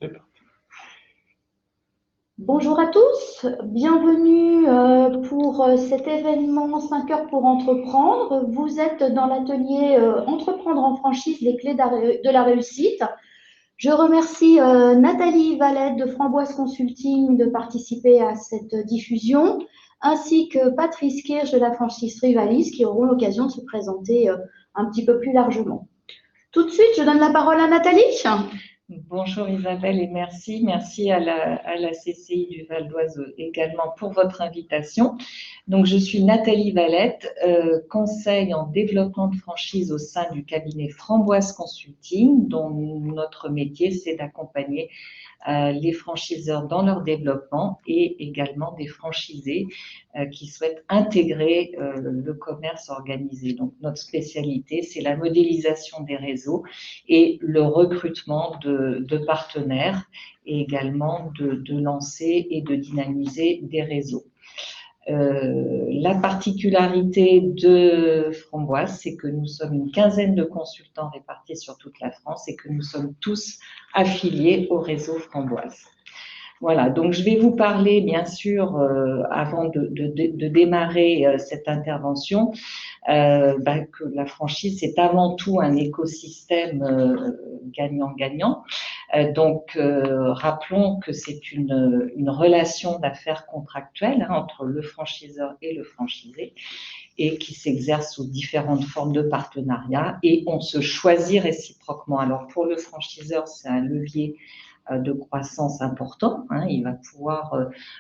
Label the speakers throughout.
Speaker 1: C'est parti.
Speaker 2: Bonjour à tous, bienvenue pour cet événement 5 heures pour entreprendre. Vous êtes dans l'atelier Entreprendre en franchise, les clés de la réussite. Je remercie Nathalie Valette de Framboise Consulting de participer à cette diffusion, ainsi que Patrice Kirsch de la franchise Rivalis qui auront l'occasion de se présenter un petit peu plus largement. Tout de suite, je donne la parole à Nathalie.
Speaker 3: Bonjour Isabelle et merci. Merci à la CCI du Val d'Oise également pour votre invitation. Donc, je suis Nathalie Valette, conseil en développement de franchise au sein du cabinet Framboise Consulting, dont notre métier, c'est d'accompagner les franchiseurs dans leur développement et également des franchisés qui souhaitent intégrer le commerce organisé. Donc, notre spécialité, c'est la modélisation des réseaux et le recrutement de partenaires et également de lancer et de dynamiser des réseaux. La particularité de Framboise, c'est que nous sommes une quinzaine de consultants répartis sur toute la France et que nous sommes tous affiliés au réseau Framboise. Voilà, donc je vais vous parler, bien sûr, avant de démarrer cette intervention, que la franchise, c'est avant tout un écosystème gagnant-gagnant. Rappelons que c'est une relation d'affaires contractuelle entre le franchiseur et le franchisé et qui s'exerce sous différentes formes de partenariat et on se choisit réciproquement. Alors pour le franchiseur, c'est un levier de croissance important. Il va pouvoir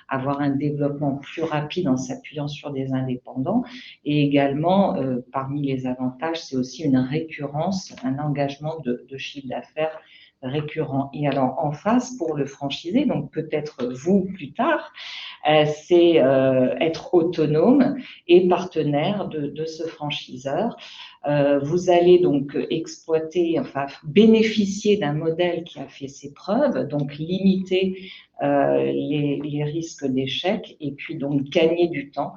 Speaker 3: avoir un développement plus rapide en s'appuyant sur des indépendants. Et également, parmi les avantages, c'est aussi une récurrence, un engagement de chiffre d'affaires récurrent. Et alors, en face, pour le franchisé, donc peut-être vous plus tard, c'est être autonome et partenaire de ce franchiseur. Vous allez donc exploiter, enfin bénéficier d'un modèle qui a fait ses preuves, donc limiter les risques d'échec et puis donc gagner du temps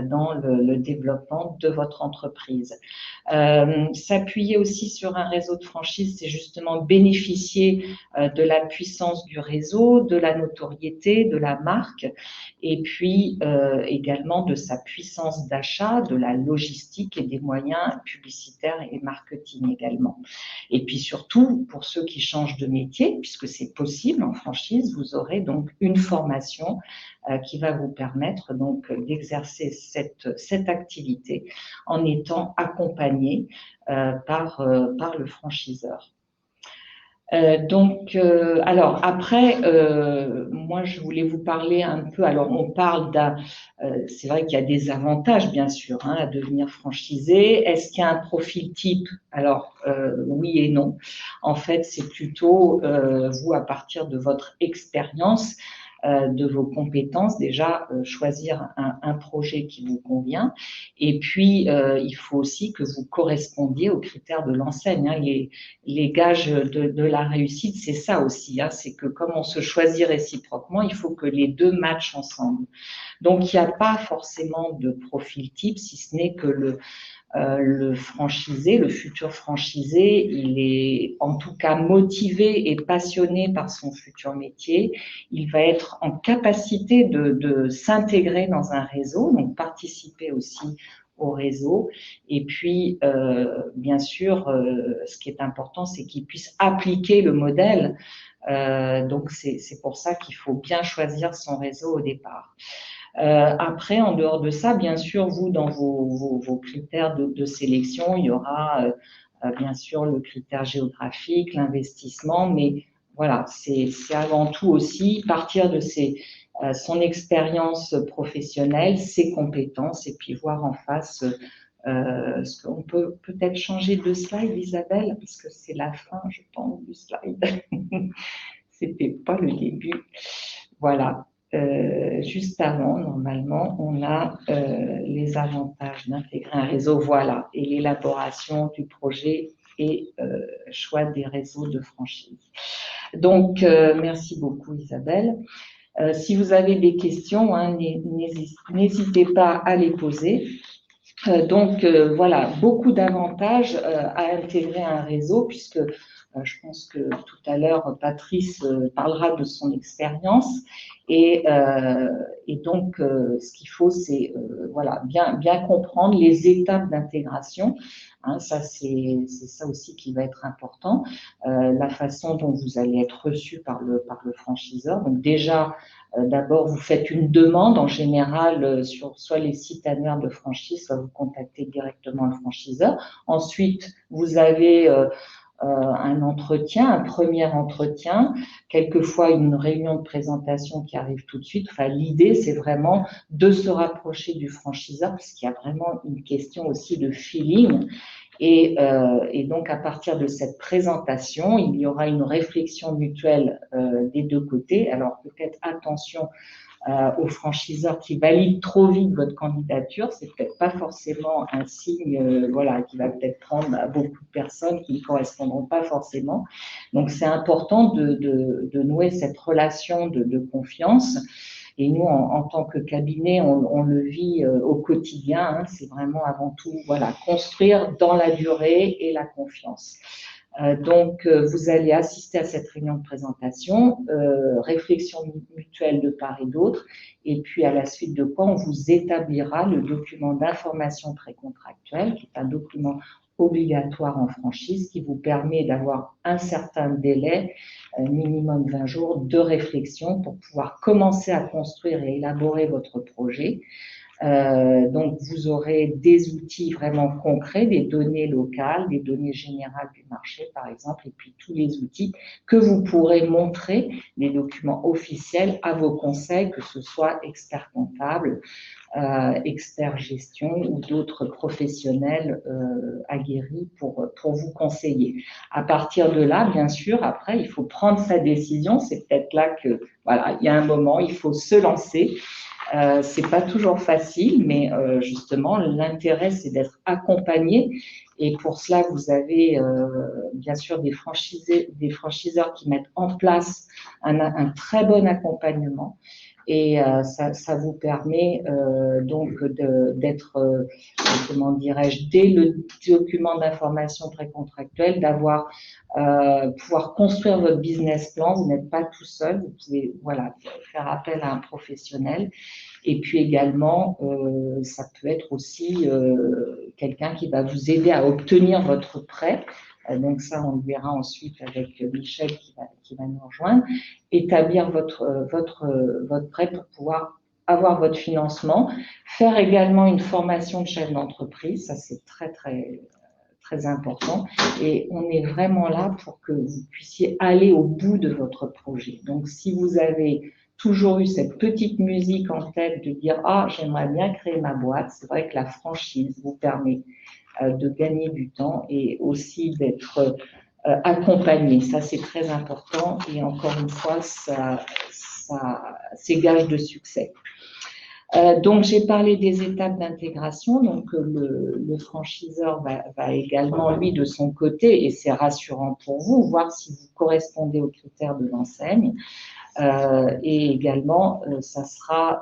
Speaker 3: dans le développement de votre entreprise. S'appuyer aussi sur un réseau de franchise, c'est justement bénéficier de la puissance du réseau, de la notoriété, de la marque, et puis également de sa puissance d'achat, de la logistique et des moyens publicitaires et marketing également. Et puis surtout, pour ceux qui changent de métier, puisque c'est possible en franchise, vous aurez donc une formation qui va vous permettre donc d'exercer cette activité en étant accompagné par le franchiseur. Alors après, moi je voulais vous parler un peu. Alors on parle c'est vrai qu'il y a des avantages bien sûr à devenir franchisé. Est-ce qu'il y a un profil type? Alors oui et non. En fait, c'est plutôt vous à partir de votre expérience. De vos compétences, déjà choisir un projet qui vous convient. Et puis, il faut aussi que vous correspondiez aux critères de l'enseigne. Les gages de la réussite, c'est ça aussi. C'est que comme on se choisit réciproquement, il faut que les deux matchent ensemble. Donc, il n'y a pas forcément de profil type, si ce n'est que le franchisé, le futur franchisé, il est en tout cas motivé et passionné par son futur métier. Il va être en capacité de s'intégrer dans un réseau, donc participer aussi au réseau. Et puis, bien sûr, ce qui est important, c'est qu'il puisse appliquer le modèle. Donc, c'est pour ça qu'il faut bien choisir son réseau au départ. Après, en dehors de ça, bien sûr, vous, dans vos critères de sélection, il y aura bien sûr le critère géographique, l'investissement, mais voilà, c'est avant tout aussi partir de son expérience professionnelle, ses compétences, et puis voir en face ce qu'on peut peut-être changer de slide, Isabelle, parce que c'est la fin, je pense, du slide. C'était pas le début. Voilà. Juste avant, normalement, on a les avantages d'intégrer un réseau, voilà, et l'élaboration du projet et choix des réseaux de franchise. Donc, merci beaucoup Isabelle. Si vous avez des questions, n'hésitez pas à les poser. Voilà, beaucoup d'avantages à intégrer un réseau puisque Je pense que tout à l'heure, Patrice parlera de son expérience. Et donc, ce qu'il faut, c'est voilà, bien comprendre les étapes d'intégration. Hein, ça, c'est ça aussi qui va être important. La façon dont vous allez être reçu par le franchiseur. Donc déjà, d'abord, vous faites une demande en général sur soit les sites annuaires de franchise, soit vous contactez directement le franchiseur. Ensuite, vous avez un entretien, un premier entretien, quelquefois une réunion de présentation qui arrive tout de suite. Enfin, l'idée, c'est vraiment de se rapprocher du franchiseur parce qu'il y a vraiment une question aussi de feeling. Et donc, à partir de cette présentation, il y aura une réflexion mutuelle des deux côtés. Alors, peut-être attention aux franchiseurs qui valident trop vite votre candidature, c'est peut-être pas forcément un signe, voilà, qui va peut-être prendre à beaucoup de personnes qui ne correspondront pas forcément. Donc, c'est important de nouer cette relation de confiance. Et nous, en tant que cabinet, on le vit au quotidien. Hein, c'est vraiment avant tout, voilà, construire dans la durée et la confiance. Donc, vous allez assister à cette réunion de présentation, réflexion mutuelle de part et d'autre, et puis à la suite de quoi on vous établira le document d'information précontractuelle, qui est un document obligatoire en franchise qui vous permet d'avoir un certain délai, minimum 20 jours, de réflexion pour pouvoir commencer à construire et élaborer votre projet. Donc, vous aurez des outils vraiment concrets, des données locales, des données générales du marché, par exemple, et puis tous les outils que vous pourrez montrer, des documents officiels à vos conseils, que ce soit experts comptables, experts gestion ou d'autres professionnels aguerris pour vous conseiller. À partir de là, bien sûr, après, il faut prendre sa décision. C'est peut-être là que, voilà, il y a un moment, il faut se lancer. C'est pas toujours facile, mais justement, l'intérêt, c'est d'être accompagné. Et pour cela, vous avez bien sûr des franchiseurs qui mettent en place un très bon accompagnement. Et ça vous permet donc d'être, comment dirais-je, dès le document d'information précontractuelle, d'avoir pouvoir construire votre business plan. Vous n'êtes pas tout seul, vous pouvez voilà faire appel à un professionnel. Et puis également, ça peut être aussi quelqu'un qui va vous aider à obtenir votre prêt. Donc ça, on le verra ensuite avec Michel qui va nous rejoindre. Établir votre prêt pour pouvoir avoir votre financement. Faire également une formation de chef d'entreprise. Ça, c'est très, très, très important. Et on est vraiment là pour que vous puissiez aller au bout de votre projet. Donc, si vous avez toujours eu cette petite musique en tête de dire « Ah, j'aimerais bien créer ma boîte », c'est vrai que la franchise vous permet de gagner du temps et aussi d'être accompagné. Ça, c'est très important et encore une fois, c'est gage de succès. Donc, j'ai parlé des étapes d'intégration. Donc, le franchiseur va également, lui, de son côté, et c'est rassurant pour vous, voir si vous correspondez aux critères de l'enseigne. Et également, ça sera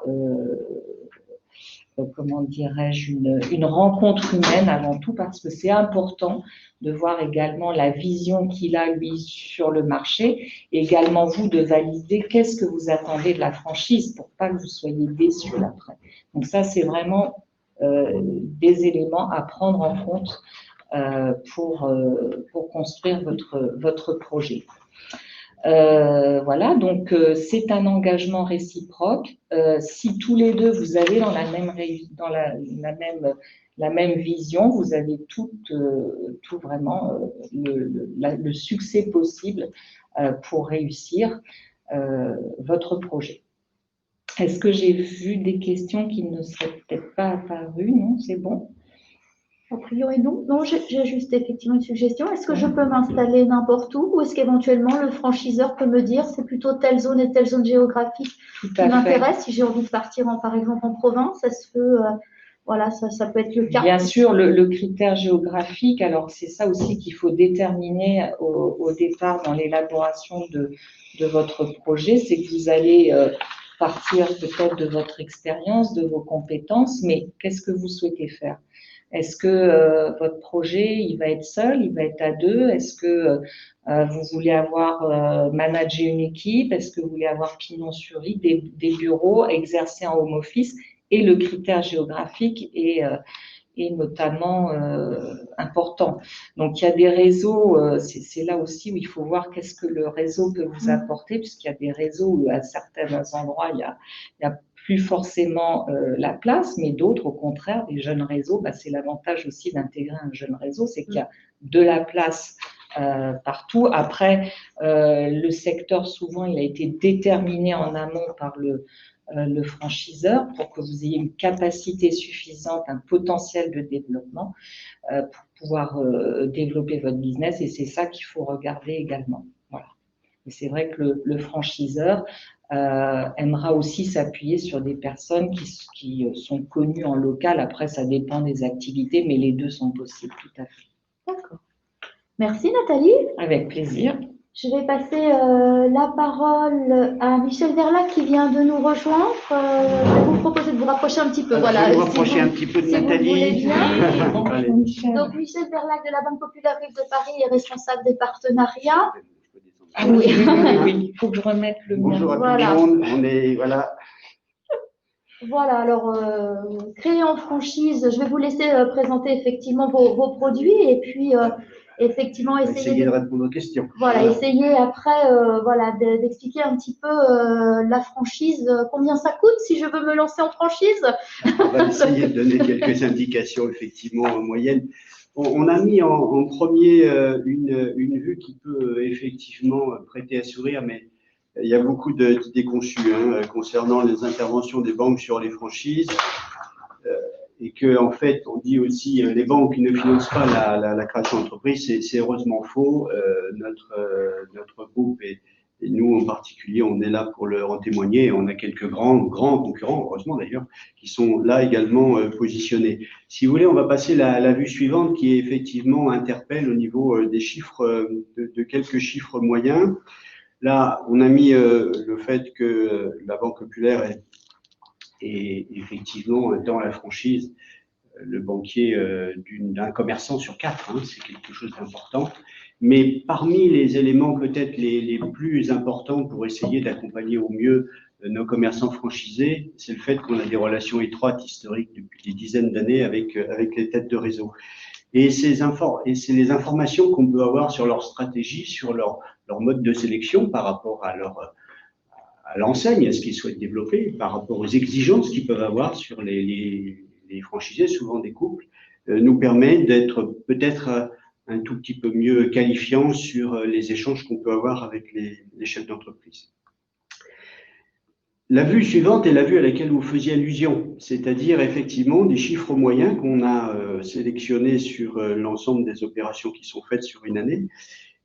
Speaker 3: comment dirais-je, une rencontre humaine avant tout, parce que c'est important de voir également la vision qu'il a, lui, sur le marché, et également vous de valider qu'est-ce que vous attendez de la franchise pour pas que vous soyez déçus après. Donc ça, c'est vraiment des éléments à prendre en compte pour construire votre projet. Voilà, donc c'est un engagement réciproque. Si tous les deux vous allez dans la même vision, vous avez tout vraiment le succès possible pour réussir votre projet. Est-ce que j'ai vu des questions qui ne seraient peut-être pas apparues? Non, c'est bon?
Speaker 2: A priori, non. Non, j'ai juste effectivement une suggestion. Est-ce que je peux m'installer n'importe où ou est-ce qu'éventuellement le franchiseur peut me dire c'est plutôt telle zone et telle zone géographique qui m'intéresse? Si j'ai envie de partir, par exemple, en province, ça se peut, voilà, ça peut être le cas.
Speaker 3: Bien sûr, le critère géographique, alors c'est ça aussi qu'il faut déterminer au départ dans l'élaboration de votre projet, c'est que vous allez partir peut-être de votre expérience, de vos compétences, mais qu'est-ce que vous souhaitez faire? Est-ce que votre projet, il va être seul, il va être à deux? Est-ce que vous voulez avoir managé une équipe? Est-ce que vous voulez avoir pignon sur rue, des bureaux, exercer en home office? Et le critère géographique est notamment important. Donc il y a des réseaux, c'est là aussi où il faut voir qu'est-ce que le réseau peut vous apporter, puisqu'il y a des réseaux où à certains endroits il y a plus forcément la place, mais d'autres, au contraire, des jeunes réseaux, bah, c'est l'avantage aussi d'intégrer un jeune réseau, c'est qu'il y a de la place partout. Après, le secteur, souvent, il a été déterminé en amont par le franchiseur pour que vous ayez une capacité suffisante, un potentiel de développement pour pouvoir développer votre business, et c'est ça qu'il faut regarder également. Voilà. Et c'est vrai que le franchiseur aimera aussi s'appuyer sur des personnes qui sont connues en local. Après, ça dépend des activités, mais les deux sont possibles, tout à fait.
Speaker 2: D'accord. Merci Nathalie.
Speaker 3: Avec plaisir.
Speaker 2: Je vais passer la parole à Michel Verlac qui vient de nous rejoindre. Je vais vous proposer de vous rapprocher un petit peu.
Speaker 1: Voilà, je vais vous rapprocher un petit peu de Nathalie.
Speaker 2: Donc Michel Verlac de la Banque Populaire Rive de Paris est responsable des partenariats.
Speaker 3: Ah oui, il faut que je remette le mien.
Speaker 1: Bonjour à tout le monde. On est, voilà.
Speaker 2: Voilà, alors, créer en franchise, je vais vous laisser présenter effectivement vos produits et puis effectivement
Speaker 1: essayer de répondre aux questions.
Speaker 2: Voilà, essayer après voilà, d'expliquer un petit peu la franchise, combien ça coûte si je veux me lancer en franchise.
Speaker 1: On va essayer de donner quelques indications effectivement moyennes. On a mis en premier une vue qui peut effectivement prêter à sourire, mais il y a beaucoup d'idées conçues concernant les interventions des banques sur les franchises, et que en fait, on dit aussi les banques ne financent pas la création d'entreprise. C'est heureusement faux. Notre groupe et nous en particulier, on est là pour leur en témoigner. On a quelques grands concurrents, heureusement d'ailleurs, qui sont là également positionnés. Si vous voulez, on va passer la vue suivante qui effectivement interpelle au niveau des chiffres, de quelques chiffres moyens. Là, on a mis le fait que la Banque Populaire est effectivement dans la franchise le banquier d'un commerçant sur 4, c'est quelque chose d'important. Mais parmi les éléments peut-être les plus importants pour essayer d'accompagner au mieux nos commerçants franchisés, c'est le fait qu'on a des relations étroites historiques depuis des dizaines d'années avec les têtes de réseau. Et c'est les informations qu'on peut avoir sur leur stratégie, sur leur mode de sélection par rapport à l'enseigne, à ce qu'ils souhaitent développer, par rapport aux exigences qu'ils peuvent avoir sur les franchisés, souvent des couples, nous permet d'être peut-être un tout petit peu mieux qualifiant sur les échanges qu'on peut avoir avec les chefs d'entreprise. La vue suivante est la vue à laquelle vous faisiez allusion, c'est-à-dire effectivement des chiffres moyens qu'on a sélectionnés sur l'ensemble des opérations qui sont faites sur une année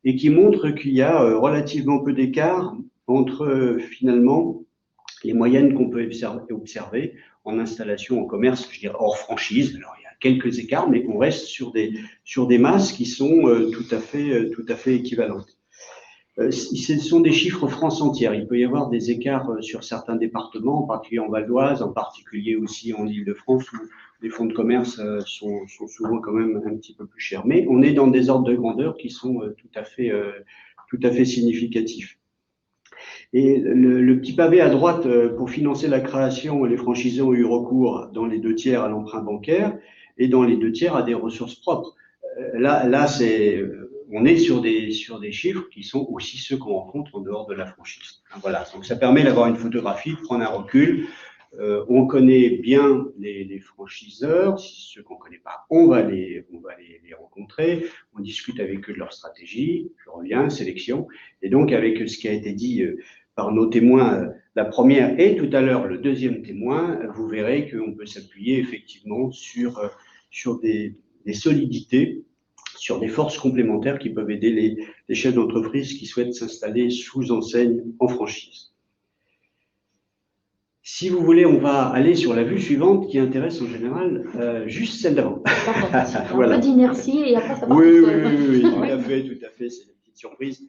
Speaker 1: et qui montrent qu'il y a relativement peu d'écart entre finalement les moyennes qu'on peut observer en installation, en commerce, je dirais hors franchise. Alors il y a quelques écarts, mais on reste sur des masses qui sont tout à fait équivalentes. Ce sont des chiffres France entière. Il peut y avoir des écarts sur certains départements, en particulier en Val d'Oise, en particulier aussi en Île-de-France, où les fonds de commerce sont souvent quand même un petit peu plus chers. Mais on est dans des ordres de grandeur qui sont tout à fait significatifs. Et le petit pavé à droite, pour financer la création, les franchisés ont eu recours dans les 2/3 à l'emprunt bancaire et dans les 2/3 à des ressources propres. Là, on est sur des chiffres qui sont aussi ceux qu'on rencontre en dehors de la franchise. Voilà, donc ça permet d'avoir une photographie, de prendre un recul. On connaît bien les franchiseurs. Ceux qu'on ne connaît pas, on va les rencontrer. On discute avec eux de leur stratégie. Je reviens, sélection. Et donc, avec ce qui a été dit par nos témoins, la première et tout à l'heure le deuxième témoin, vous verrez qu'on peut s'appuyer effectivement sur des solidités, sur des forces complémentaires qui peuvent aider les chefs d'entreprise qui souhaitent s'installer sous enseigne en franchise. Si vous voulez, on va aller sur la vue suivante qui intéresse en général juste celle d'avant.
Speaker 2: Voilà. Un peu d'inertie et après ça part.
Speaker 1: Oui, tout à fait, c'est une petite surprise.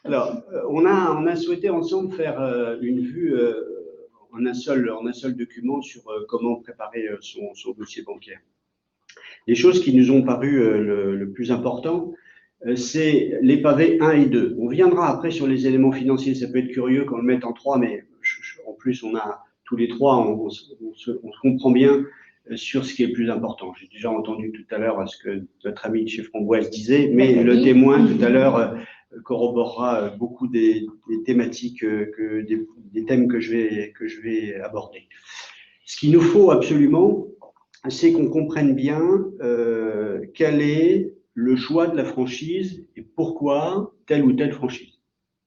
Speaker 1: Alors, on a souhaité ensemble faire une vue en un seul document sur comment préparer son dossier bancaire. Les choses qui nous ont paru le plus important, c'est les pavés 1 et 2. On viendra après sur les éléments financiers, ça peut être curieux qu'on le mette en 3, mais en plus, on a tous les trois, on se comprend bien sur ce qui est le plus important. J'ai déjà entendu tout à l'heure ce que notre ami de chez Framboise disait, mais le témoin tout à l'heure corroborera beaucoup des thématiques, des thèmes que je vais aborder. Ce qu'il nous faut absolument, c'est qu'on comprenne bien quel est le choix de la franchise et pourquoi telle ou telle franchise.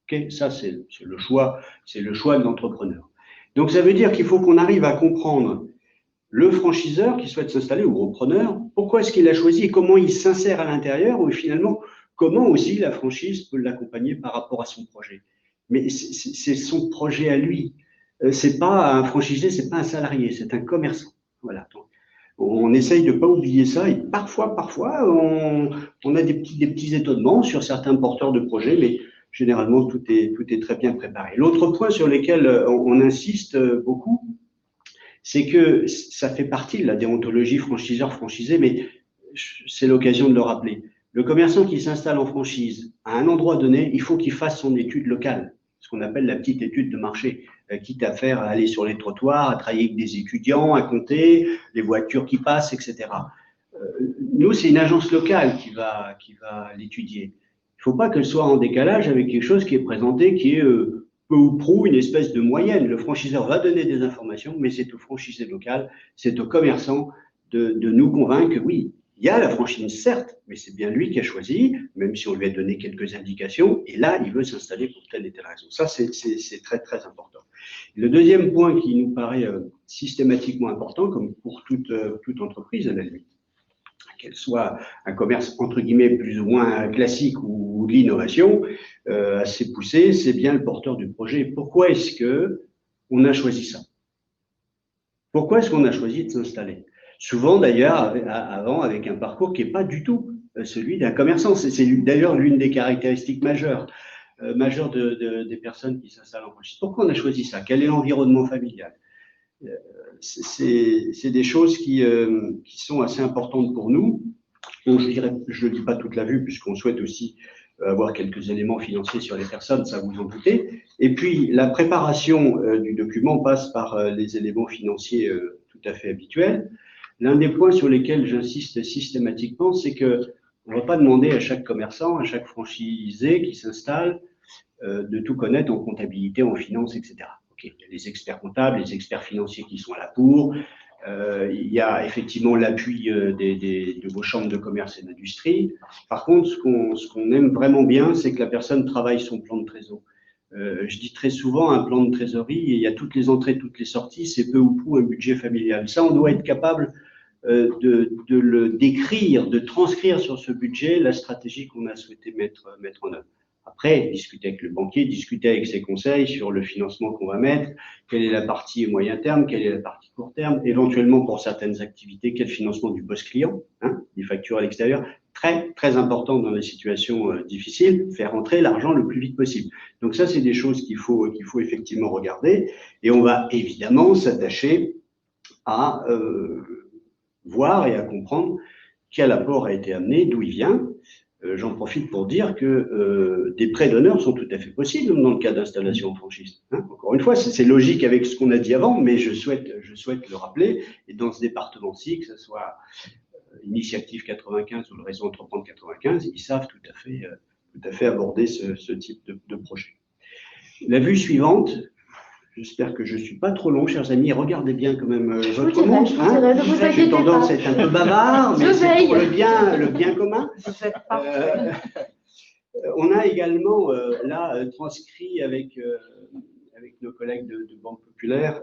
Speaker 1: Okay, ça, c'est le choix de l'entrepreneur. Donc, ça veut dire qu'il faut qu'on arrive à comprendre le franchiseur qui souhaite s'installer, ou le repreneur, pourquoi est-ce qu'il a choisi et comment il s'insère à l'intérieur, ou finalement, comment aussi la franchise peut l'accompagner par rapport à son projet. Mais c'est son projet à lui. C'est pas un franchisé, c'est pas un salarié, c'est un commerçant. Voilà. Donc, on essaye de pas oublier ça et parfois, on a des petits étonnements sur certains porteurs de projets, mais généralement, tout est très bien préparé. L'autre point sur lequel on insiste beaucoup, c'est que ça fait partie de la déontologie franchiseur-franchisé, mais c'est l'occasion de le rappeler. Le commerçant qui s'installe en franchise, à un endroit donné, il faut qu'il fasse son étude locale, ce qu'on appelle la petite étude de marché, quitte à aller sur les trottoirs, à travailler avec des étudiants, à compter les voitures qui passent, etc. Nous, c'est une agence locale qui va l'étudier. Il ne faut pas qu'elle soit en décalage avec quelque chose qui est présenté, qui est peu ou prou une espèce de moyenne. Le franchiseur va donner des informations, mais c'est au franchisé local, c'est au commerçant de nous convaincre que oui, il y a la franchise, certes, mais c'est bien lui qui a choisi, même si on lui a donné quelques indications, et là, il veut s'installer pour telle et telle raison. Ça, c'est très, très important. Le deuxième point qui nous paraît systématiquement important, comme pour toute entreprise, à la limite, qu'elle soit un commerce entre guillemets plus ou moins classique ou de l'innovation assez poussé, c'est bien le porteur du projet. Pourquoi est-ce que on a choisi ça? Pourquoi est-ce qu'on a choisi de s'installer? Souvent d'ailleurs avant avec un parcours qui n'est pas du tout celui d'un commerçant. C'est d'ailleurs l'une des caractéristiques majeures des personnes qui s'installent en franchise. Pourquoi on a choisi ça? Quel est l'environnement familial? C'est des choses qui sont assez importantes pour nous. Donc, je ne dis pas toute la vue, puisqu'on souhaite aussi avoir quelques éléments financiers sur les personnes, ça vous en doutez. Et puis, la préparation du document passe par les éléments financiers tout à fait habituels. L'un des points sur lesquels j'insiste systématiquement, c'est que on ne va pas demander à chaque commerçant, à chaque franchisé qui s'installe, de tout connaître en comptabilité, en finance, etc. Okay. Il y a les experts comptables, les experts financiers qui sont là pour. Il y a effectivement l'appui de vos chambres de commerce et d'industrie. Par contre, ce qu'on aime vraiment bien, c'est que la personne travaille son plan de trésor. Je dis très souvent, un plan de trésorerie, il y a toutes les entrées, toutes les sorties, c'est peu ou prou un budget familial. Ça, on doit être capable de le décrire, de transcrire sur ce budget la stratégie qu'on a souhaité mettre en œuvre. Après, discuter avec le banquier, discuter avec ses conseils sur le financement qu'on va mettre, quelle est la partie moyen terme, quelle est la partie court terme, éventuellement pour certaines activités, quel financement du poste client, des factures à l'extérieur, très, très important dans les situations difficiles, faire rentrer l'argent le plus vite possible. Donc ça, c'est des choses qu'il faut effectivement regarder et on va évidemment s'attacher à voir et à comprendre quel apport a été amené, d'où il vient. J'en profite pour dire que des prêts d'honneur sont tout à fait possibles dans le cas d'installation en franchise. Encore une fois, c'est logique avec ce qu'on a dit avant, mais je souhaite le rappeler. Et dans ce département-ci, que ce soit Initiative 95 ou le réseau Entreprendre 95, ils savent tout à fait aborder ce type de projet. La vue suivante. J'espère que je ne suis pas trop long, chers amis. Regardez bien quand même votre montre. J'ai tendance à être un peu bavard, mais c'est pour le bien commun. On a également là transcrit avec nos collègues de Banque Populaire,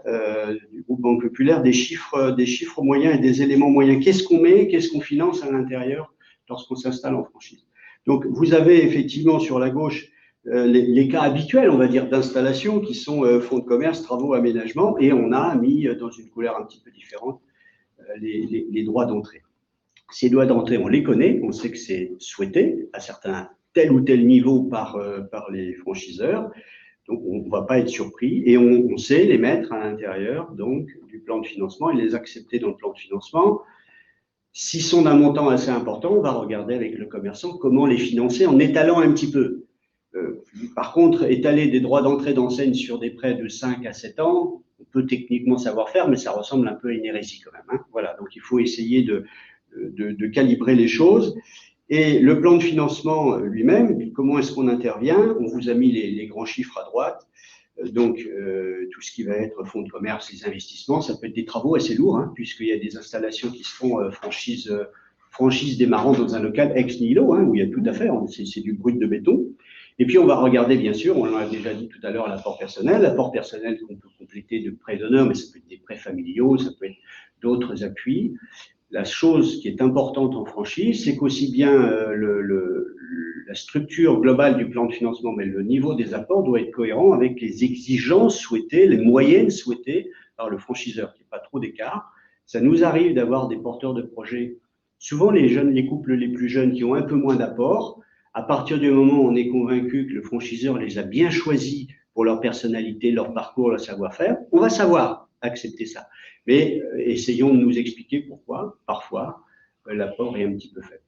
Speaker 1: du groupe Banque Populaire, des chiffres moyens et des éléments moyens. Qu'est-ce qu'on met, qu'est-ce qu'on finance à l'intérieur lorsqu'on s'installe en franchise? Donc, vous avez effectivement sur la gauche les cas habituels, on va dire, d'installation qui sont fonds de commerce, travaux, aménagement, et on a mis dans une couleur un petit peu différente les droits d'entrée. Ces droits d'entrée, on les connaît, on sait que c'est souhaité à certains tel ou tel niveau par les franchiseurs, donc on ne va pas être surpris, et on sait les mettre à l'intérieur donc du plan de financement et les accepter dans le plan de financement. S'ils sont d'un montant assez important, on va regarder avec le commerçant comment les financer en étalant un petit peu. Par contre, étaler des droits d'entrée d'enseigne sur des prêts de 5 à 7 ans, on peut techniquement savoir faire, mais ça ressemble un peu à une hérésie quand même. Hein. Voilà, donc il faut essayer de calibrer les choses. Et le plan de financement lui-même, comment est-ce qu'on intervient? On vous a mis les grands chiffres à droite. Donc, tout ce qui va être fonds de commerce, les investissements, ça peut être des travaux assez lourds, hein, puisqu'il y a des installations qui se font franchise démarrant dans un local ex nihilo, hein, où il y a tout à faire, c'est du brut de béton. Et puis, on va regarder, bien sûr, on l'a déjà dit tout à l'heure, l'apport personnel qu'on peut compléter de prêts d'honneur, mais ça peut être des prêts familiaux, ça peut être d'autres appuis. La chose qui est importante en franchise, c'est qu'aussi bien la structure globale du plan de financement, mais le niveau des apports doit être cohérent avec les exigences souhaitées, les moyennes souhaitées par le franchiseur, qu'il n'y ait pas trop d'écart. Ça nous arrive d'avoir des porteurs de projets, souvent les couples les plus jeunes qui ont un peu moins d'apports. À partir du moment où on est convaincu que le franchiseur les a bien choisis pour leur personnalité, leur parcours, leur savoir-faire, on va savoir accepter ça. Mais essayons de nous expliquer pourquoi, parfois, l'apport est un petit peu faible.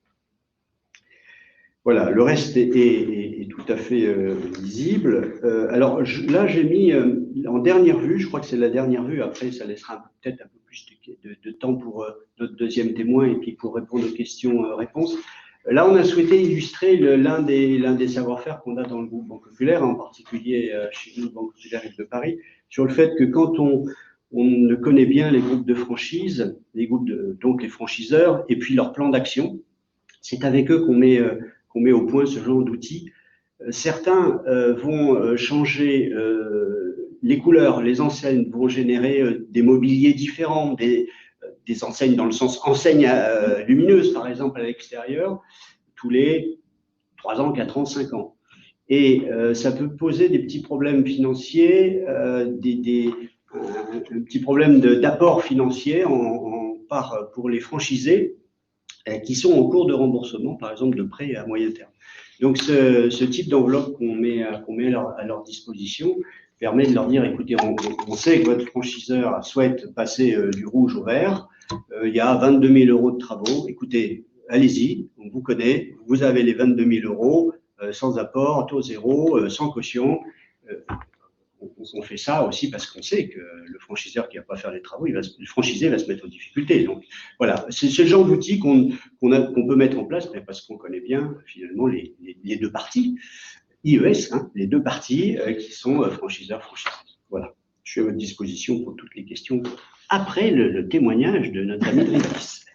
Speaker 1: Voilà, le reste est tout à fait lisible. Alors là, j'ai mis en dernière vue, je crois que c'est la dernière vue, après ça laissera peut-être un peu plus de temps pour notre deuxième témoin et puis pour répondre aux questions-réponses. Là, on a souhaité illustrer l'un des savoir-faire qu'on a dans le groupe Banque Populaire, en particulier chez nous, Banque Populaire de Paris, sur le fait que quand on ne connaît bien les groupes de franchise, donc les franchiseurs, et puis leur plan d'action, c'est avec eux qu'on met au point ce genre d'outils. Certains vont changer les couleurs, les enseignes vont générer des mobiliers différents, des enseignes dans le sens enseigne lumineuse, par exemple, à l'extérieur, tous les 3 ans, 4 ans, 5 ans. Et ça peut poser des petits problèmes financiers, un petit problème d'apport financier pour les franchisés qui sont en cours de remboursement, par exemple, de prêts à moyen terme. Donc, ce type d'enveloppe qu'on met à leur disposition permet de leur dire, écoutez, on sait que votre franchiseur souhaite passer du rouge au vert, il y a 22 000 euros de travaux, écoutez, allez-y, on vous connaît, vous avez les 22 000 euros, sans apport, taux zéro, sans caution. On fait ça aussi parce qu'on sait que le franchiseur qui va pas faire les travaux, le franchisé va se mettre en difficulté. Donc voilà, c'est le genre d'outil qu'on peut mettre en place, mais parce qu'on connaît bien finalement les deux parties, IES, hein, les deux parties qui sont franchiseurs, franchiseuses. Voilà, je suis à votre disposition pour toutes les questions après le témoignage de notre ami Régis.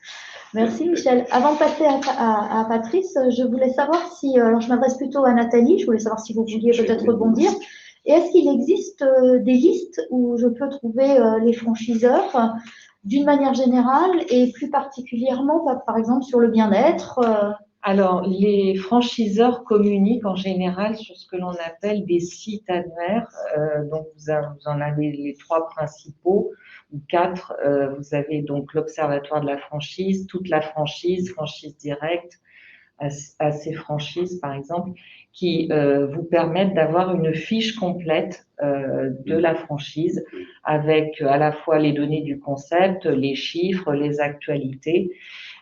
Speaker 2: Merci Michel. Avant de passer à Patrice, je voulais savoir si, alors je m'adresse plutôt à Nathalie, je voulais savoir si vous vouliez peut-être rebondir. Et est-ce qu'il existe des listes où je peux trouver les franchiseurs d'une manière générale et plus particulièrement, par exemple, sur le bien-être
Speaker 3: Alors, les franchiseurs communiquent en général sur ce que l'on appelle des sites annuaires. Donc, vous en avez les 3 principaux ou 4. Vous avez donc l'Observatoire de la franchise, toute la franchise, franchise directe, AC franchise par exemple, qui vous permettent d'avoir une fiche complète de la franchise avec à la fois les données du concept, les chiffres, les actualités.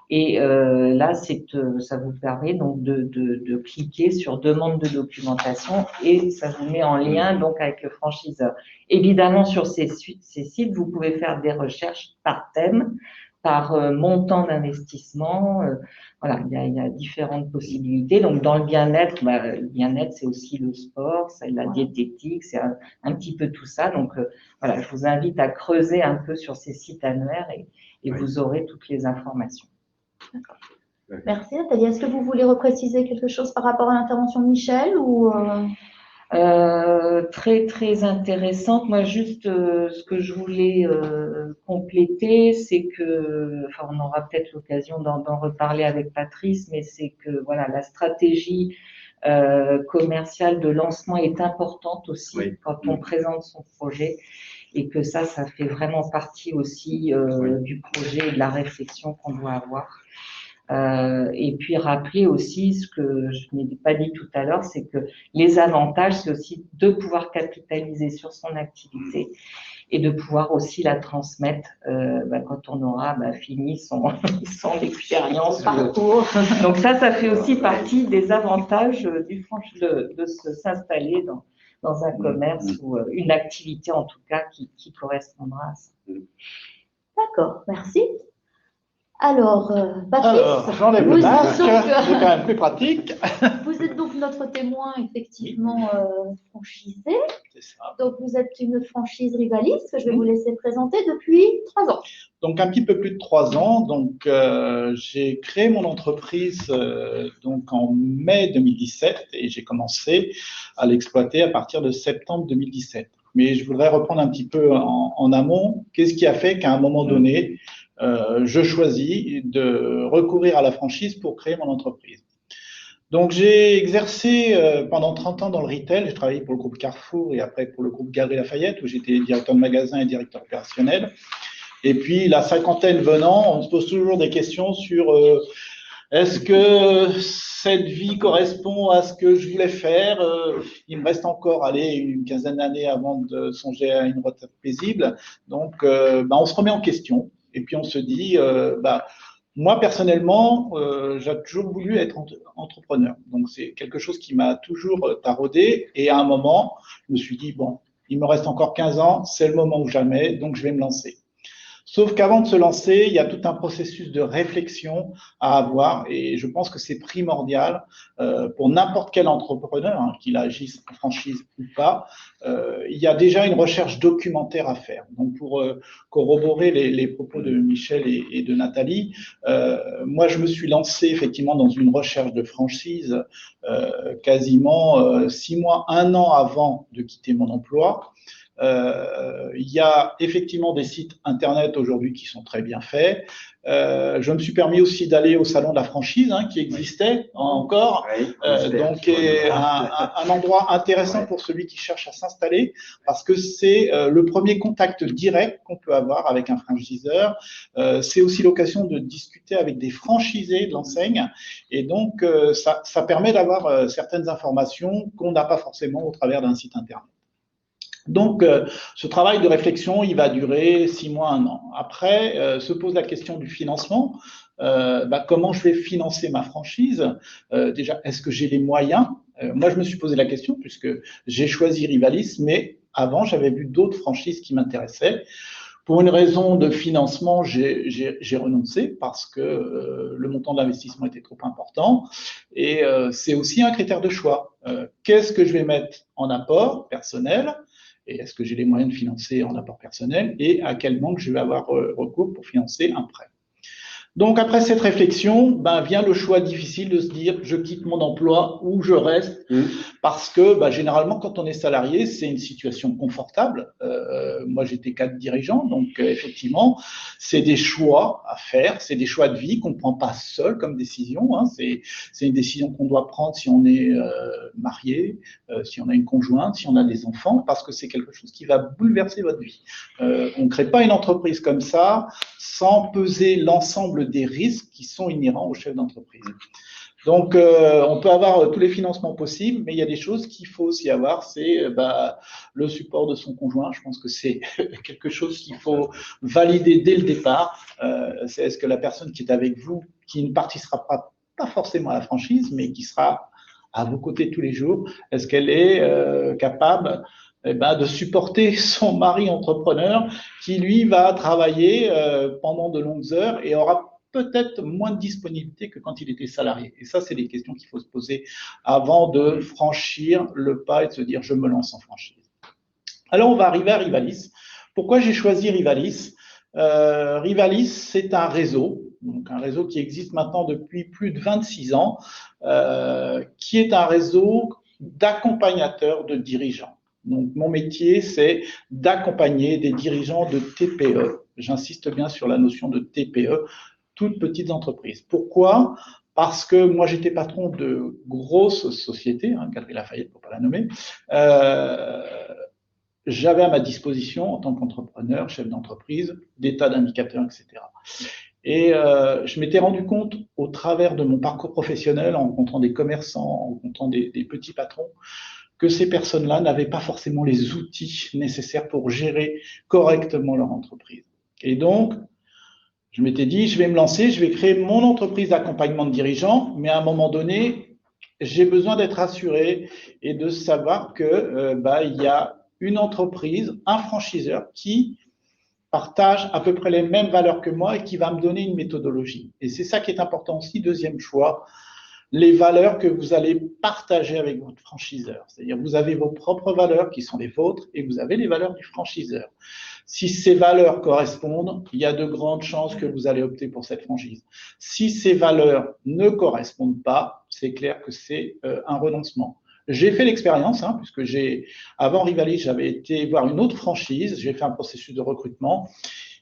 Speaker 3: Et là, ça vous permet donc de cliquer sur demande de documentation et ça vous met en lien donc avec le franchiseur. Évidemment, sur ces sites, vous pouvez faire des recherches par thème, par montant d'investissement. Voilà, il y a différentes possibilités. Donc, dans le bien-être, le bien-être, c'est aussi le sport, c'est la diététique, c'est un petit peu tout ça. Donc, voilà, je vous invite à creuser un peu sur ces sites annuaires et vous aurez toutes les informations.
Speaker 2: D'accord. Merci Nathalie. Est-ce que vous voulez repréciser quelque chose par rapport à l'intervention de Michel ou
Speaker 3: Très très intéressante. Moi, juste ce que je voulais compléter, c'est que, enfin, on aura peut-être l'occasion d'en reparler avec Patrice, mais c'est que voilà, la stratégie commerciale de lancement est importante aussi quand on présente son projet. Et que ça fait vraiment partie aussi du projet et de la réflexion qu'on doit avoir. Et puis rappeler aussi ce que je n'ai pas dit tout à l'heure, c'est que les avantages, c'est aussi de pouvoir capitaliser sur son activité et de pouvoir aussi la transmettre quand on aura fini son expérience.
Speaker 2: Parcours.
Speaker 3: Donc ça fait aussi partie des avantages de s'installer dans un commerce ou une activité en tout cas qui correspondra à ça.
Speaker 2: D'accord, merci. Alors, Patrice,
Speaker 4: Alors, j'enlève le
Speaker 2: vous
Speaker 4: masque,
Speaker 2: êtes donc,
Speaker 4: c'est quand même plus pratique.
Speaker 2: vous êtes donc notre témoin, effectivement, franchisé.
Speaker 4: C'est ça.
Speaker 2: Donc, vous êtes une franchise Rivalis que je vais vous laisser présenter depuis 3 ans.
Speaker 4: Donc, un petit peu plus de 3 ans. Donc, j'ai créé mon entreprise donc en mai 2017 et j'ai commencé à l'exploiter à partir de septembre 2017. Mais je voudrais reprendre un petit peu en amont. Qu'est-ce qui a fait qu'à un moment donné, je choisis de recourir à la franchise pour créer mon entreprise. Donc, j'ai exercé pendant 30 ans dans le retail. J'ai travaillé pour le groupe Carrefour et après pour le groupe Galeries Lafayette où j'étais directeur de magasin et directeur opérationnel. Et puis, la cinquantaine venant, on se pose toujours des questions sur est-ce que cette vie correspond à ce que je voulais faire. Il me reste encore, une quinzaine d'années avant de songer à une retraite paisible. Donc, on se remet en question. Et puis on se dit, moi personnellement, j'ai toujours voulu être entrepreneur. Donc c'est quelque chose qui m'a toujours taraudé. Et à un moment, je me suis dit, bon, il me reste encore 15 ans, c'est le moment ou jamais, donc je vais me lancer. Sauf qu'avant de se lancer, il y a tout un processus de réflexion à avoir et je pense que c'est primordial pour n'importe quel entrepreneur, qu'il agisse en franchise ou pas. Il y a déjà une recherche documentaire à faire. Donc pour corroborer les propos de Michel et de Nathalie, moi je me suis lancé effectivement dans une recherche de franchise quasiment 6 mois, 1 an avant de quitter mon emploi. Il y a effectivement des sites internet aujourd'hui qui sont très bien faits. Je me suis permis aussi d'aller au salon de la franchise qui existait encore, donc un endroit intéressant pour celui qui cherche à s'installer parce que c'est le premier contact direct qu'on peut avoir avec un franchiseur. C'est aussi l'occasion de discuter avec des franchisés de l'enseigne et donc ça permet d'avoir certaines informations qu'on n'a pas forcément au travers d'un site internet. Donc, ce travail de réflexion, il va durer 6 mois, 1 an. Après, se pose la question du financement. Comment je vais financer ma franchise? Déjà, est-ce que j'ai les moyens? Moi, je me suis posé la question puisque j'ai choisi Rivalis, mais avant, j'avais vu d'autres franchises qui m'intéressaient. Pour une raison de financement, j'ai renoncé parce que le montant de l'investissement était trop important. Et c'est aussi un critère de choix. Qu'est-ce que je vais mettre en apport personnel? Et est-ce que j'ai les moyens de financer en apport personnel et à quelle banque je vais avoir recours pour financer un prêt. Donc, après cette réflexion, vient le choix difficile de se dire je quitte mon emploi ou je reste parce que généralement, quand on est salarié, c'est une situation confortable. Moi, j'étais cadre dirigeant, donc effectivement, c'est des choix à faire, c'est des choix de vie qu'on ne prend pas seul comme décision. C'est une décision qu'on doit prendre si on est marié, si on a une conjointe, si on a des enfants, parce que c'est quelque chose qui va bouleverser votre vie. On ne crée pas une entreprise comme ça sans peser l'ensemble des risques qui sont inhérents au chef d'entreprise. Donc, on peut avoir tous les financements possibles, mais il y a des choses qu'il faut aussi avoir, c'est le support de son conjoint. Je pense que c'est quelque chose qu'il faut valider dès le départ. C'est est-ce que la personne qui est avec vous, qui ne participera pas forcément à la franchise, mais qui sera à vos côtés tous les jours, est-ce qu'elle est capable de supporter son mari entrepreneur qui, lui, va travailler pendant de longues heures et aura peut-être moins de disponibilité que quand il était salarié. Et ça, c'est des questions qu'il faut se poser avant de franchir le pas et de se dire « je me lance en franchise ». Alors, on va arriver à Rivalis. Pourquoi j'ai choisi Rivalis? Rivalis, c'est un réseau, donc un réseau qui existe maintenant depuis plus de 26 ans, qui est un réseau d'accompagnateurs de dirigeants. Donc, mon métier, c'est d'accompagner des dirigeants de TPE. J'insiste bien sur la notion de TPE, toutes petites entreprises. Pourquoi? Parce que moi, j'étais patron de grosses sociétés, Galeries Lafayette pour pas la nommer. J'avais à ma disposition, en tant qu'entrepreneur, chef d'entreprise, des tas d'indicateurs, etc. Et je m'étais rendu compte au travers de mon parcours professionnel, en rencontrant des commerçants, en rencontrant des petits patrons, que ces personnes-là n'avaient pas forcément les outils nécessaires pour gérer correctement leur entreprise. Et donc, je m'étais dit, je vais me lancer, je vais créer mon entreprise d'accompagnement de dirigeants, mais à un moment donné, j'ai besoin d'être assuré et de savoir que il y a une entreprise, un franchiseur qui partage à peu près les mêmes valeurs que moi et qui va me donner une méthodologie. Et c'est ça qui est important aussi. Deuxième choix, les valeurs que vous allez partager avec votre franchiseur. C'est-à-dire, vous avez vos propres valeurs qui sont les vôtres et vous avez les valeurs du franchiseur. Si ces valeurs correspondent, il y a de grandes chances que vous allez opter pour cette franchise. Si ces valeurs ne correspondent pas, c'est clair que c'est un renoncement. J'ai fait l'expérience, puisque avant Rivalis, j'avais été voir une autre franchise, j'ai fait un processus de recrutement,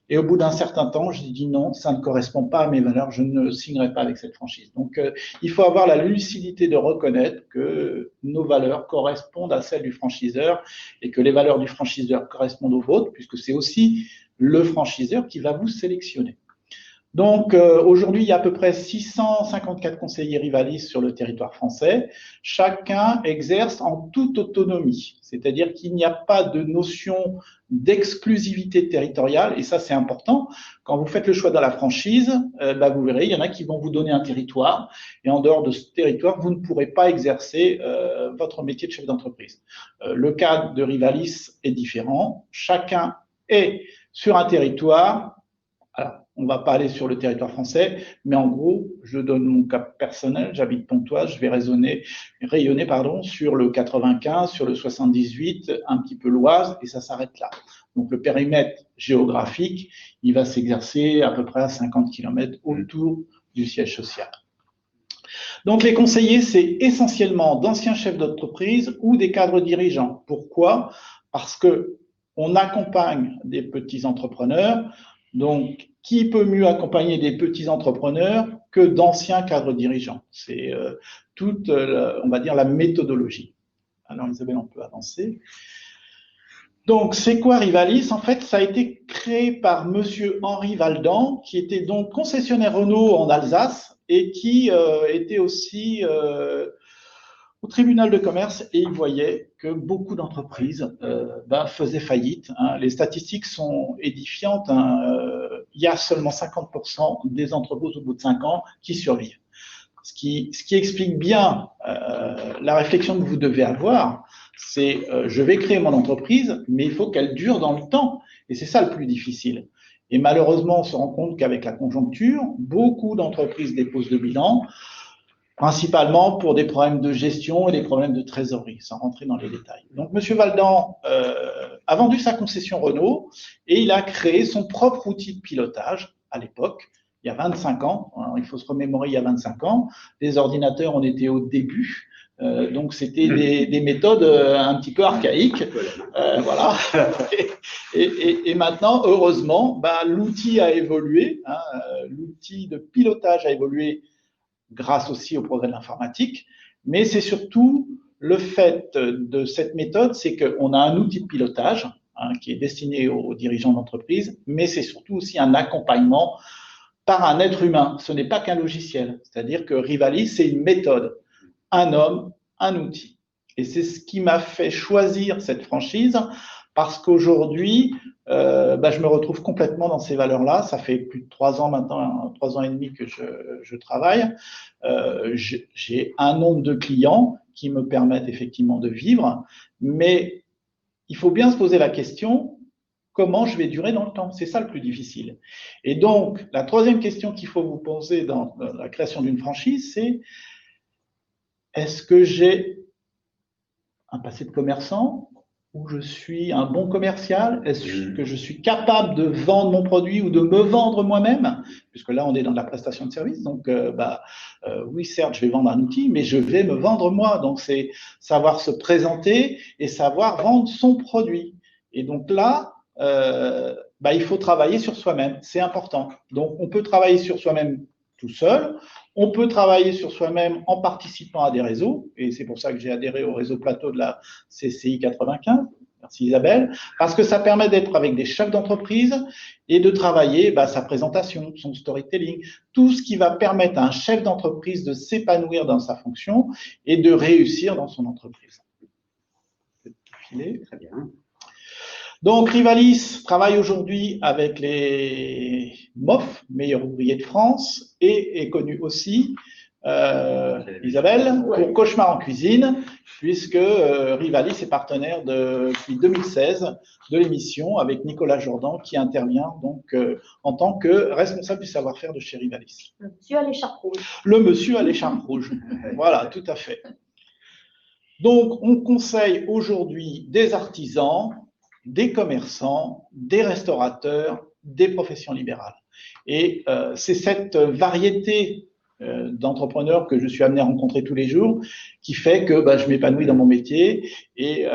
Speaker 4: et au bout d'un certain temps, j'ai dit non, ça ne correspond pas à mes valeurs, je ne signerai pas avec cette franchise. Donc, il faut avoir la lucidité de reconnaître que nos valeurs correspondent à celles du franchiseur et que les valeurs du franchiseur correspondent aux vôtres, puisque c'est aussi le franchiseur qui va vous sélectionner. Donc, aujourd'hui, il y a à peu près 654 conseillers Rivalis sur le territoire français. Chacun exerce en toute autonomie, c'est-à-dire qu'il n'y a pas de notion d'exclusivité territoriale, et ça, c'est important. Quand vous faites le choix dans la franchise, vous verrez, il y en a qui vont vous donner un territoire, et en dehors de ce territoire, vous ne pourrez pas exercer votre métier de chef d'entreprise. Le cas de Rivalis est différent. Chacun est sur un territoire. Alors, on ne va pas aller sur le territoire français, mais en gros, je donne mon cas personnel, j'habite Pontoise, je vais rayonner sur le 95, sur le 78, un petit peu l'Oise, et ça s'arrête là. Donc, le périmètre géographique, il va s'exercer à peu près à 50 km autour du siège social. Donc, les conseillers, c'est essentiellement d'anciens chefs d'entreprise ou des cadres dirigeants. Pourquoi? Parce que on accompagne des petits entrepreneurs. Donc, qui peut mieux accompagner des petits entrepreneurs que d'anciens cadres dirigeants? C'est toute, on va dire, la méthodologie. Alors, Isabelle, on peut avancer. Donc, c'est quoi Rivalis? En fait, ça a été créé par Monsieur Henri Valdan, qui était donc concessionnaire Renault en Alsace et qui était aussi au tribunal de commerce, et il voyait que beaucoup d'entreprises faisaient faillite. Les statistiques sont édifiantes. Il y a seulement 50% des entreprises au bout de 5 ans qui survivent. Ce qui explique bien la réflexion que vous devez avoir, c'est je vais créer mon entreprise, mais il faut qu'elle dure dans le temps. Et c'est ça le plus difficile. Et malheureusement, on se rend compte qu'avec la conjoncture, beaucoup d'entreprises déposent le bilan, principalement pour des problèmes de gestion et des problèmes de trésorerie, sans rentrer dans les détails. Donc, M. Valdan a vendu sa concession Renault et il a créé son propre outil de pilotage à l'époque, il y a 25 ans. Alors, il faut se remémorer, il y a 25 ans. Les ordinateurs, on était au début. Donc, c'était des méthodes un petit peu archaïques. Voilà. Et maintenant, heureusement, l'outil a évolué. L'outil de pilotage a évolué grâce aussi au progrès de l'informatique, mais c'est surtout le fait de cette méthode, c'est qu'on a un outil de pilotage qui est destiné aux dirigeants d'entreprise, mais c'est surtout aussi un accompagnement par un être humain. Ce n'est pas qu'un logiciel, c'est-à-dire que Rivalis, c'est une méthode, un homme, un outil. Et c'est ce qui m'a fait choisir cette franchise, parce qu'aujourd'hui, je me retrouve complètement dans ces valeurs-là. Ça fait plus de 3 ans maintenant, 3 ans et demi que je travaille. J'ai un nombre de clients qui me permettent effectivement de vivre, mais il faut bien se poser la question, comment je vais durer dans le temps? C'est ça le plus difficile. Et donc, la troisième question qu'il faut vous poser dans la création d'une franchise, c'est est-ce que j'ai un passé de commerçant? Où je suis un bon commercial? Est-ce que je suis capable de vendre mon produit ou de me vendre moi-même? Puisque là, on est dans la prestation de service. Donc, oui, certes, je vais vendre un outil, mais je vais me vendre moi. Donc, c'est savoir se présenter et savoir vendre son produit. Et donc là, il faut travailler sur soi-même. C'est important. Donc, on peut travailler sur soi-même tout seul. On peut travailler sur soi-même en participant à des réseaux, et c'est pour ça que j'ai adhéré au réseau plateau de la CCI 95. Merci Isabelle. Parce que ça permet d'être avec des chefs d'entreprise et de travailler sa présentation, son storytelling, tout ce qui va permettre à un chef d'entreprise de s'épanouir dans sa fonction et de réussir dans son entreprise.
Speaker 1: Très bien.
Speaker 4: Donc, Rivalis travaille aujourd'hui avec les MOF, meilleurs ouvriers de France, et est connu aussi, Isabelle, pour Cauchemar en cuisine, puisque Rivalis est partenaire depuis 2016 de l'émission avec Nicolas Jordan, qui intervient donc en tant que responsable du savoir-faire de chez Rivalis.
Speaker 2: Le monsieur à l'écharpe rouge.
Speaker 4: Le monsieur à l'écharpe rouge. Voilà, tout à fait. Donc, on conseille aujourd'hui des artisans, des commerçants, des restaurateurs, des professions libérales. Et c'est cette variété d'entrepreneurs que je suis amené à rencontrer tous les jours qui fait que je m'épanouis dans mon métier et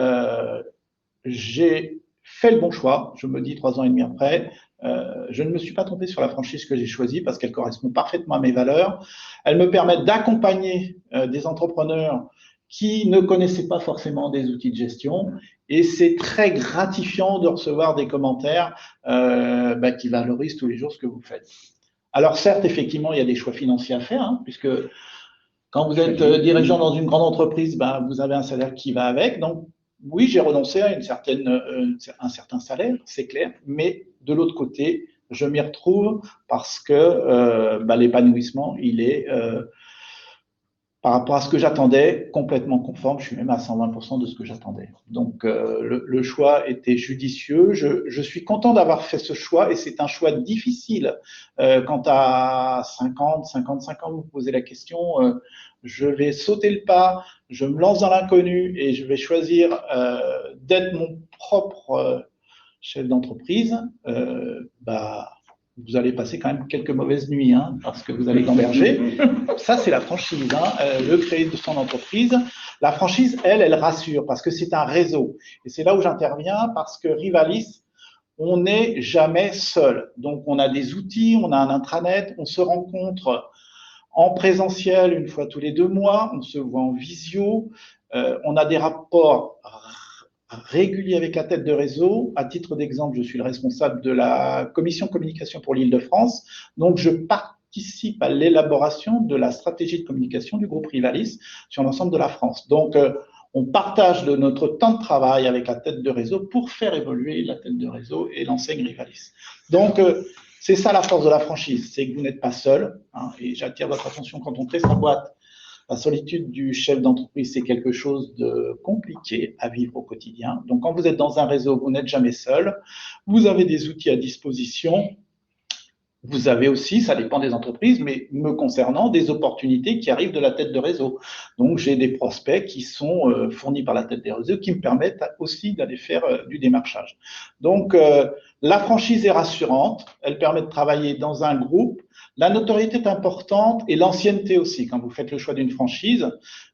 Speaker 4: j'ai fait le bon choix. Je me dis 3 ans et demi après, je ne me suis pas trompé sur la franchise que j'ai choisie parce qu'elle correspond parfaitement à mes valeurs. Elle me permet d'accompagner des entrepreneurs qui ne connaissaient pas forcément des outils de gestion. Et c'est très gratifiant de recevoir des commentaires qui valorisent tous les jours ce que vous faites. Alors certes, effectivement, il y a des choix financiers à faire, puisque quand vous êtes dirigeant dans une grande entreprise, vous avez un salaire qui va avec. Donc oui, j'ai renoncé à un certain salaire, c'est clair. Mais de l'autre côté, je m'y retrouve parce que l'épanouissement, il est par rapport à ce que j'attendais, complètement conforme. Je suis même à 120% de ce que j'attendais. Donc, le choix était judicieux. Je suis content d'avoir fait ce choix et c'est un choix difficile. Quand à 50, 55 ans, vous me posez la question, je vais sauter le pas, je me lance dans l'inconnu et je vais choisir d'être mon propre chef d'entreprise. Vous allez passer quand même quelques mauvaises nuits, parce que vous allez gamberger. Ça, c'est la franchise, le créer de son entreprise. La franchise, elle rassure parce que c'est un réseau. Et c'est là où j'interviens parce que Rivalis, on n'est jamais seul. Donc, on a des outils, on a un intranet, on se rencontre en présentiel une fois tous les 2 mois, on se voit en visio, on a des rapports régulier avec la tête de réseau. À titre d'exemple, je suis le responsable de la commission communication pour l'Île-de-France. Donc, je participe à l'élaboration de la stratégie de communication du groupe Rivalis sur l'ensemble de la France. Donc, on partage de notre temps de travail avec la tête de réseau pour faire évoluer la tête de réseau et l'enseigne Rivalis. Donc, c'est ça la force de la franchise, c'est que vous n'êtes pas seul. Et j'attire votre attention quand on crée sa boîte. La solitude du chef d'entreprise, c'est quelque chose de compliqué à vivre au quotidien. Donc, quand vous êtes dans un réseau, vous n'êtes jamais seul. Vous avez des outils à disposition. Vous avez aussi, ça dépend des entreprises, mais me concernant, des opportunités qui arrivent de la tête de réseau. Donc, j'ai des prospects qui sont fournis par la tête des réseaux qui me permettent aussi d'aller faire du démarchage. Donc, la franchise est rassurante. Elle permet de travailler dans un groupe. La notoriété est importante et l'ancienneté aussi. Quand vous faites le choix d'une franchise,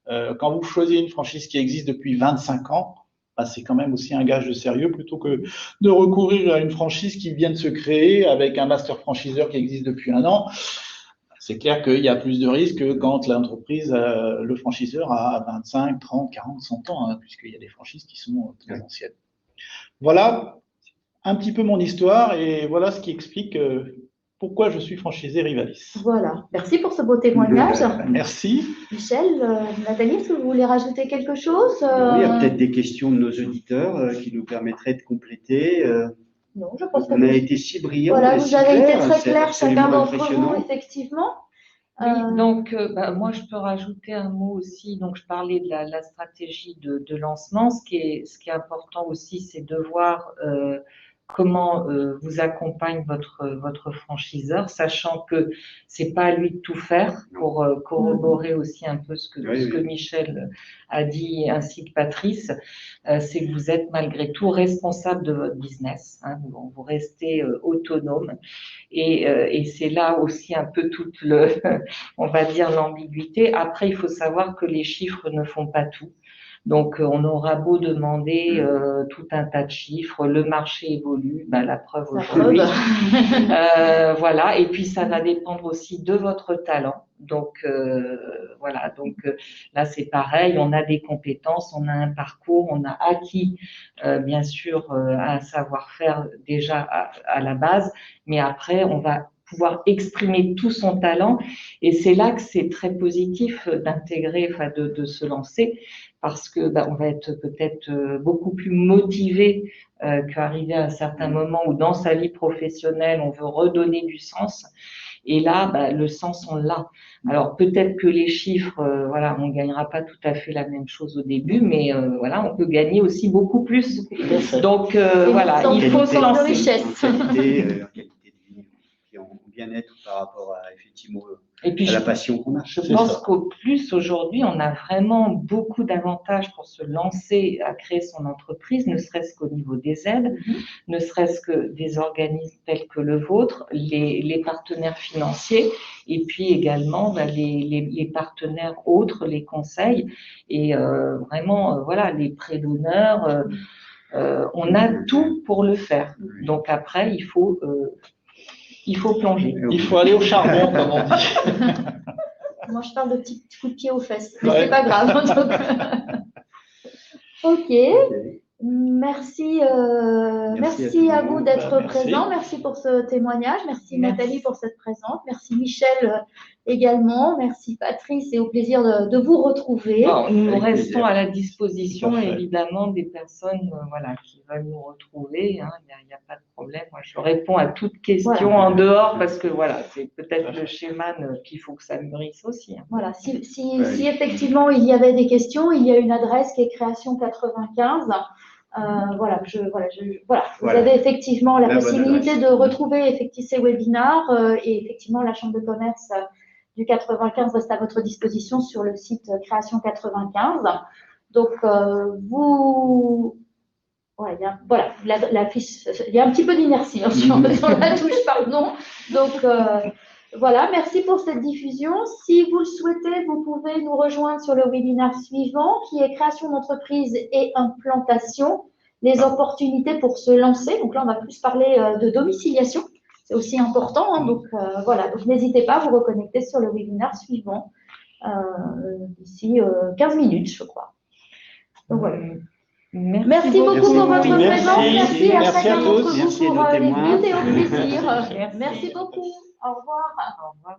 Speaker 4: quand vous choisissez une franchise qui existe depuis 25 ans, c'est quand même aussi un gage de sérieux plutôt que de recourir à une franchise qui vient de se créer avec un master franchiseur qui existe depuis 1 an. C'est clair qu'il y a plus de risques que quand l'entreprise, le franchiseur a 25, 30, 40, 100 ans, puisqu'il y a des franchises qui sont très anciennes. Voilà un petit peu mon histoire et voilà ce qui explique pourquoi je suis franchisé Rivalis.
Speaker 2: Voilà, merci pour ce beau témoignage.
Speaker 4: Merci.
Speaker 2: Michel, Nathalie, est-ce que vous voulez rajouter quelque chose?
Speaker 1: Oui, il y a peut-être des questions de nos auditeurs qui nous permettraient de compléter.
Speaker 2: Non, je pense que
Speaker 1: on a été si brillants.
Speaker 2: Voilà, vous avez été très
Speaker 1: c'est
Speaker 2: clair, chacun d'entre
Speaker 1: impressionnant.
Speaker 2: vous, effectivement.
Speaker 3: Oui, donc moi je peux rajouter un mot aussi. Donc je parlais de la stratégie de lancement. Ce qui est important aussi, c'est de voir comment vous accompagne votre franchiseur, sachant que c'est pas à lui de tout faire pour corroborer aussi un peu ce que Michel a dit ainsi que Patrice. C'est que vous êtes malgré tout responsable de votre business. Vous restez autonome et c'est là aussi un peu toute on va dire l'ambiguïté. Après, il faut savoir que les chiffres ne font pas tout. Donc, on aura beau demander tout un tas de chiffres, le marché évolue, la preuve aujourd'hui. Voilà, et puis ça va dépendre aussi de votre talent, Donc voilà, donc là c'est pareil, on a des compétences, on a un parcours, on a acquis bien sûr un savoir-faire déjà à la base, mais après on va pouvoir exprimer tout son talent et c'est là que c'est très positif d'intégrer, enfin de se lancer parce que on va être peut-être beaucoup plus motivé qu'arriver à un certain moment où dans sa vie professionnelle on veut redonner du sens. Et là, le sens, on l'a. Alors peut-être que les chiffres, voilà, on gagnera pas tout à fait la même chose au début, mais voilà, on peut gagner aussi beaucoup plus. Donc voilà, il faut se lancer.
Speaker 1: En qualité de vie, puis en bien-être par rapport à effectivement
Speaker 3: Et puis
Speaker 1: à la passion qu'on a.
Speaker 3: Je pense qu'au plus aujourd'hui, on a vraiment beaucoup d'avantages pour se lancer à créer son entreprise, ne serait-ce qu'au niveau des aides, ne serait-ce que des organismes tels que le vôtre, les partenaires financiers, et puis également les partenaires autres, les conseils, et vraiment voilà les prêts d'honneur. On a tout pour le faire. Donc après, il faut plonger.
Speaker 4: Il faut aller au charbon, comme on dit.
Speaker 2: Moi, je parle de petits coups de pied aux fesses, mais c'est pas grave. Donc... Ok. Merci à vous d'être présents. Merci pour ce témoignage. Merci Nathalie pour cette présence. Merci Michel également. Merci Patrice et au plaisir de vous retrouver.
Speaker 3: Bon, nous restons à la disposition évidemment des personnes voilà, qui veulent nous retrouver. Hein. Il n'y a pas de problème. Moi, je réponds à toute question en dehors parce que voilà, c'est peut-être le schéma qu'il faut que ça mûrisse aussi. Hein.
Speaker 2: Voilà. Si effectivement il y avait des questions, il y a une adresse qui est création 95. Voilà. Vous avez effectivement la possibilité de retrouver effectivement ces webinars et effectivement la Chambre de commerce du 95 reste à votre disposition sur le site Création 95. Donc la fiche, il y a un petit peu d'inertie sur la touche, pardon. Donc voilà, merci pour cette diffusion. Si vous le souhaitez, vous pouvez nous rejoindre sur le webinaire suivant qui est création d'entreprise et implantation, les opportunités pour se lancer. Donc là, on va plus parler de domiciliation. C'est aussi important. Hein, donc voilà, donc n'hésitez pas à vous reconnecter sur le webinaire suivant d'ici 15 minutes, je crois. Donc voilà. Merci beaucoup pour votre présence. Merci à chacun d'entre vous pour l'écoute et au plaisir. Merci beaucoup. Au revoir.
Speaker 3: Au revoir.